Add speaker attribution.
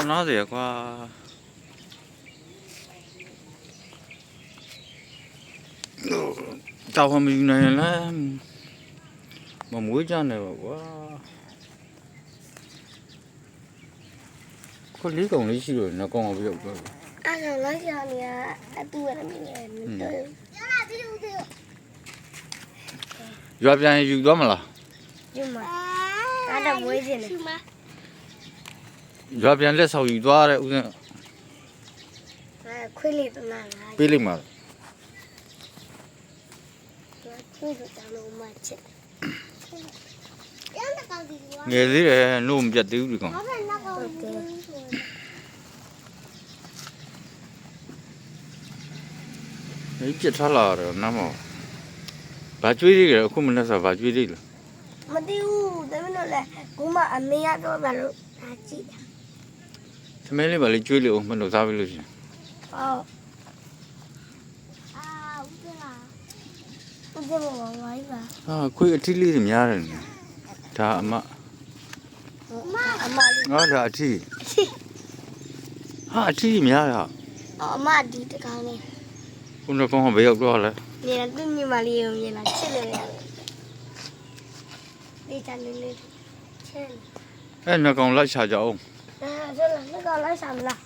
Speaker 1: နာစေကွာတောက်မယူနိုင်လားမမွေးကြနေပါကွာခလေးကောင်လေးရှိလို့နောက်ကောင်အောင်ပြုတ်တော့
Speaker 2: အဲ့ဒါလိုက်ရနေအတူရတယ်မင်းလည်းမတော်ဘူးရလာပြီဦးသေး
Speaker 1: ရွာပြန်ယူသွားမလား
Speaker 2: ယူမအဲ့ဒါမွေးခြင်းလေ
Speaker 1: ရွာပြန်လက်ဆောက်ယူသွားတဲ့ဦးစင်း
Speaker 2: ခွေးလေးတနာလား
Speaker 1: ပေးလိုက်မှာ
Speaker 2: ခွေးတို့တောင်းလို့မချစ်
Speaker 1: ငယ်သေးတယ်နှုတ်မပြတ်သေးဘူးဒီကောင်ဒီပြတ်ထားလာတော့နမ်းမဘာကျွေးသေးကြအခုမနေ့ကဘာကျွေးသေးလဲ
Speaker 2: မသိဘူးဒါပေမဲ့လည်းကိုမအမေရတော့ဘာလို့အားကြည့်
Speaker 1: သမီးလေးပါလေကျွေးလို့မလို့စားပြီးလို့ရှင်
Speaker 2: ဟုတ်ဦးကလာဦးကဘာဝိုင်းပါ
Speaker 1: ခွေးအထီးလေးတွေများတယ်ဒါအမ
Speaker 2: အမလေး
Speaker 1: ငါဒါအထီးအထီးများတာ
Speaker 2: အမဒီတကောင်းလေး
Speaker 1: ခုနကောင်ဘယ်ရောက်တော့လဲ
Speaker 2: နေလားသူ့မိမလေးကိုမြင်လားချစ်လို့ရတယ်ဒီတန်လေးလေးချစ်
Speaker 1: နှကောင်လိုက်ချကြအောင်
Speaker 2: ဆိုလားနှကောင်လိုက်ချမလား